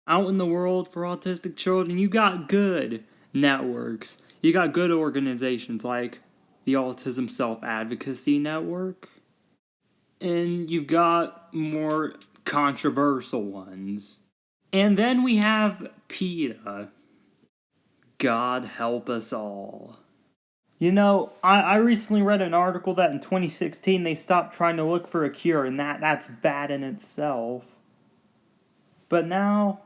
out in the world for autistic children, you got good networks. You got good organizations like the Autism Self-Advocacy Network. And you've got more controversial ones. And then we have PETA. God help us all. You know, I recently read an article that in 2016 they stopped trying to look for a cure, and that's bad in itself. But now,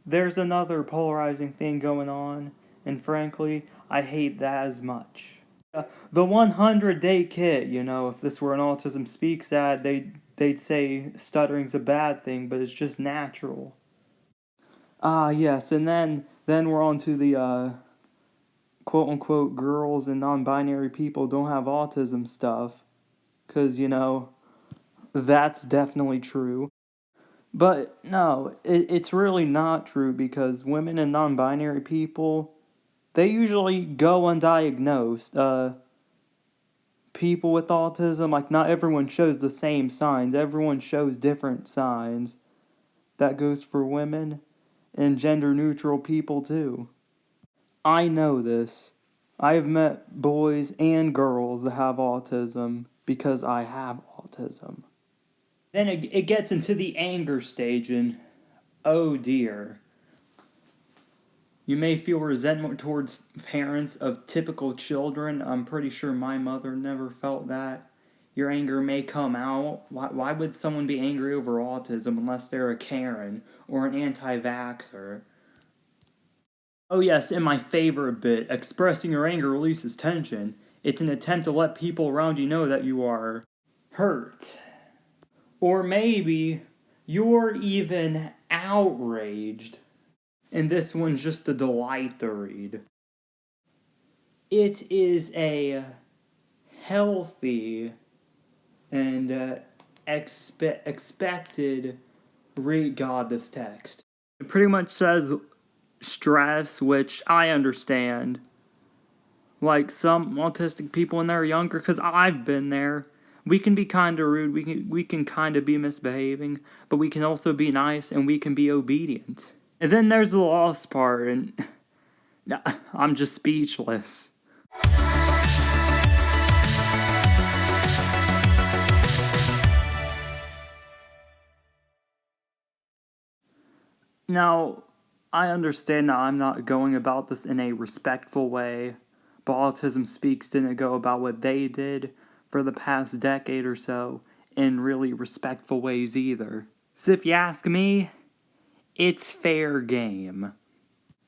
there's another polarizing thing going on, and frankly, I hate that as much. The 100-day kit, you know, if this were an AutismSpeaks ad, they'd say stuttering's a bad thing, but it's just natural. Yes, and then we're on to the, quote-unquote girls and non-binary people don't have autism stuff. Because, you know, that's definitely true. But, no, it's really not true because women and non-binary people, they usually go undiagnosed. People with autism, like, not everyone shows the same signs. Everyone shows different signs. That goes for women and gender-neutral people, too. I know this. I have met boys and girls that have autism because I have autism. Then it gets into the anger stage, and oh dear. You may feel resentment towards parents of typical children. I'm pretty sure my mother never felt that. Your anger may come out. Why would someone be angry over autism unless they're a Karen or an anti-vaxxer? Oh yes, and my favorite bit, expressing your anger releases tension. It's an attempt to let people around you know that you are hurt. Or maybe you're even outraged. And this one's just a delight to read. It is a healthy and expected read. God, this text. It pretty much says stress, which I understand. Like some autistic people when they're younger, because I've been there. We can be kind of rude, we can kind of be misbehaving, but we can also be nice and we can be obedient. And then there's the lost part, and I'm just speechless. Now, I understand that I'm not going about this in a respectful way, but AutismSpeaks didn't go about what they did for the past decade or so in really respectful ways either. So if you ask me, it's fair game.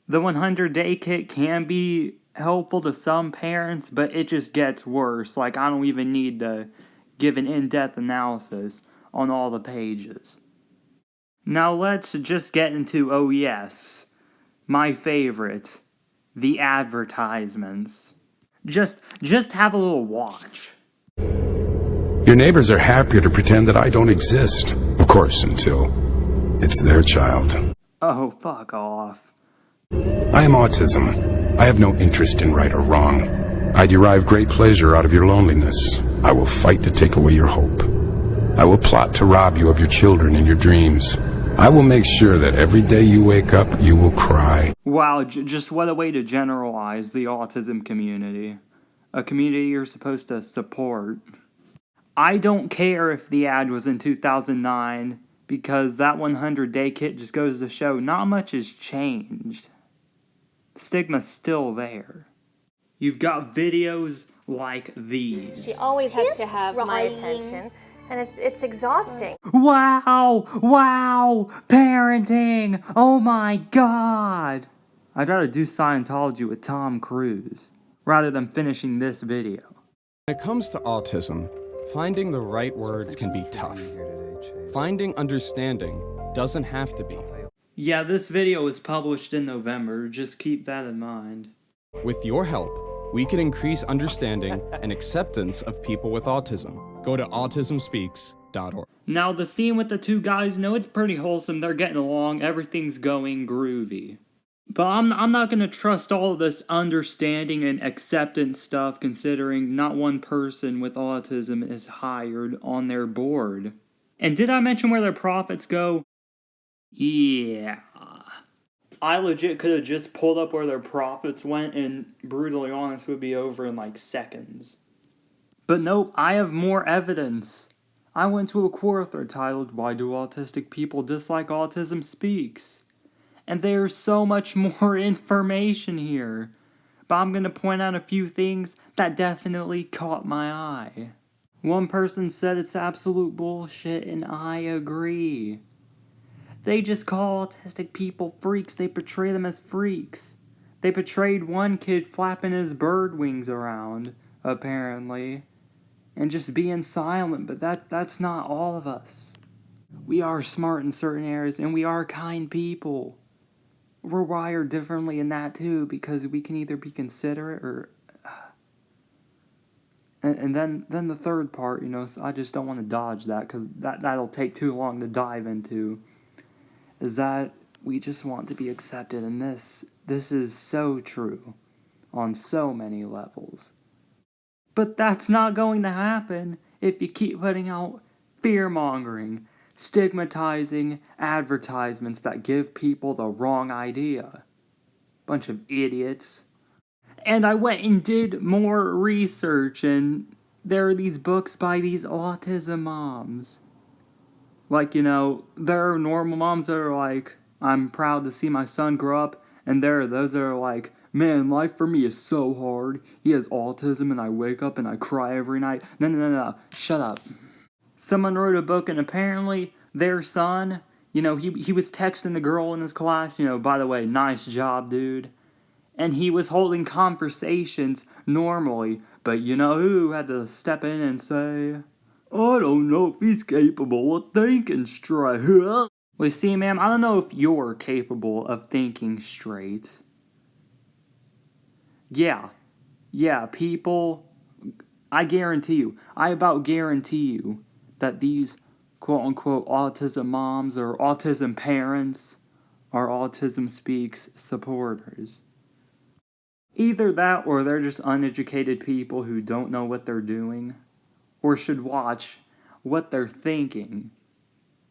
The 100-day kit can be helpful to some parents, but it just gets worse. Like, I don't even need to give an in-depth analysis on all the pages. Now let's just get into, oh yes, my favorite, the advertisements. Just have a little watch. Your neighbors are happier to pretend that I don't exist. Of course, until it's their child. Oh, fuck off. I am autism. I have no interest in right or wrong. I derive great pleasure out of your loneliness. I will fight to take away your hope. I will plot to rob you of your children and your dreams. I will make sure that every day you wake up, you will cry. Wow, just what a way to generalize the autism community. A community you're supposed to support. I don't care if the ad was in 2009, because that 100-day kit just goes to show not much has changed. The stigma's still there. You've got videos like these. She always has to have my attention, and it's exhausting. Wow! Parenting! Oh my god! I'd rather do Scientology with Tom Cruise, rather than finishing this video. When it comes to autism, finding the right words can be tough. Finding understanding doesn't have to be. Yeah, this video was published in November, just keep that in mind. With your help, we can increase understanding and acceptance of people with autism. Go to AutismSpeaks.org. Now, the scene with the two guys, no, it's pretty wholesome. They're getting along. Everything's going groovy. But I'm not going to trust all of this understanding and acceptance stuff, considering not one person with autism is hired on their board. And did I mention where their profits go? Yeah. I legit could have just pulled up where their profits went, and brutally honest would be over in like seconds. But nope, I have more evidence. I went to a query thread titled, "Why Do Autistic People Dislike Autism Speaks?" And there's so much more information here. But I'm going to point out a few things that definitely caught my eye. One person said it's absolute bullshit, and I agree. They just call autistic people freaks. They portray them as freaks. They portrayed one kid flapping his bird wings around, apparently, and just being silent, but that's not all of us. We are smart in certain areas, and we are kind people. We're wired differently in that too, because we can either be considerate or... And then the third part, so I just don't want to dodge that, because that'll take too long to dive into, is that we just want to be accepted, and this is so true on so many levels. But that's not going to happen if you keep putting out fear-mongering, stigmatizing advertisements that give people the wrong idea. Bunch of idiots. And I went and did more research, and there are these books by these Autism Moms. Like, there are normal moms that are like, I'm proud to see my son grow up, and there are those that are like, man, life for me is so hard. He has autism, and I wake up and I cry every night. No, shut up. Someone wrote a book, and apparently their son, he was texting the girl in his class, by the way, nice job, dude. And he was holding conversations normally, but who had to step in and say, I don't know if he's capable of thinking straight. Well, you see, ma'am, I don't know if you're capable of thinking straight. Yeah, people, I about guarantee you that these quote-unquote autism moms or autism parents are AutismSpeaks supporters. Either that, or they're just uneducated people who don't know what they're doing, or should watch what they're thinking.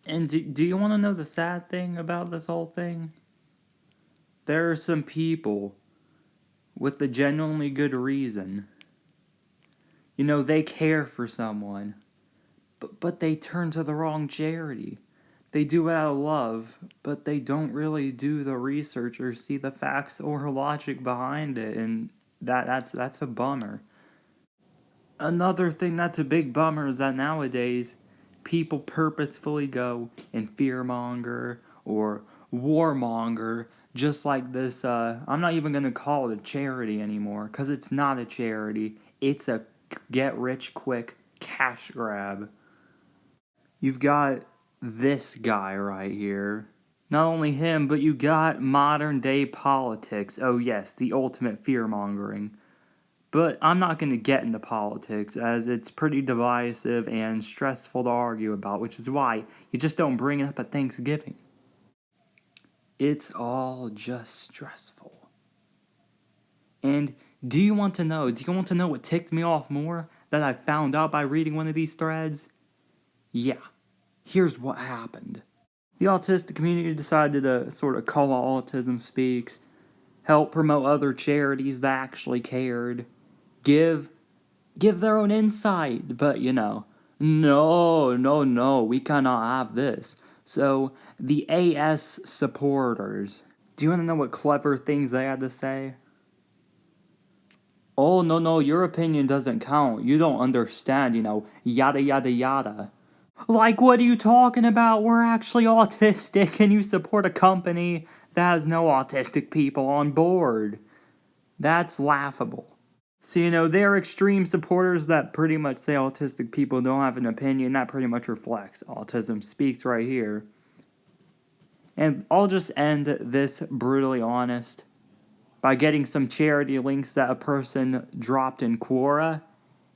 And do you want to know the sad thing about this whole thing? There are some people with a genuinely good reason. They care for someone, but they turn to the wrong charity. They do it out of love, but they don't really do the research or see the facts or logic behind it, and that's a bummer. Another thing that's a big bummer is that nowadays, people purposefully go and fearmonger or warmonger, just like this, I'm not even going to call it a charity anymore, because it's not a charity. It's a get-rich-quick cash grab. You've got this guy right here. Not only him, but you got modern day politics. Oh yes, the ultimate fear-mongering. But I'm not going to get into politics, as it's pretty divisive and stressful to argue about, which is why you just don't bring it up at Thanksgiving. It's all just stressful. And do you want to know what ticked me off more that I found out by reading one of these threads? Yeah. Here's what happened. The autistic community decided to sort of call out AutismSpeaks, help promote other charities that actually cared, give their own insight, but no, we cannot have this. So, the AS supporters, do you want to know what clever things they had to say? Oh, no, your opinion doesn't count. You don't understand, yada yada yada. Like, what are you talking about? We're actually autistic, and you support a company that has no autistic people on board. That's laughable. So, they're extreme supporters that pretty much say autistic people don't have an opinion. That pretty much reflects AutismSpeaks right here. And I'll just end this brutally honest by getting some charity links that a person dropped in Quora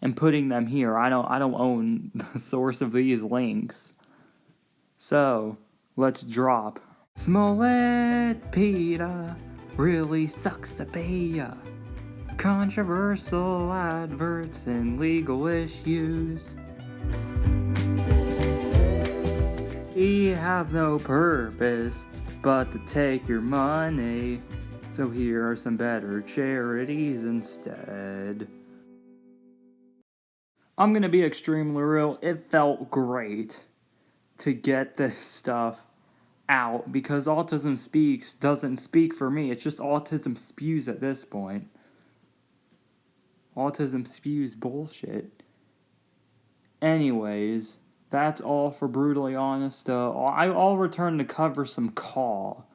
and putting them here. I don't own the source of these links. So, let's drop. Smollett Peta really sucks to be ya. Controversial adverts and legal issues. We have no purpose but to take your money. So here are some better charities instead. I'm gonna be extremely real, it felt great to get this stuff out because Autism Speaks doesn't speak for me. It's just Autism Spews at this point. Autism Spews bullshit. Anyways, that's all for Brutally Honest. I'll return to cover some Call.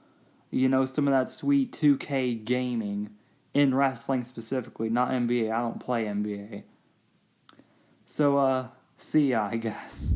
You know, some of that sweet 2K gaming. In wrestling specifically, not NBA. I don't play NBA. So, see ya, I guess.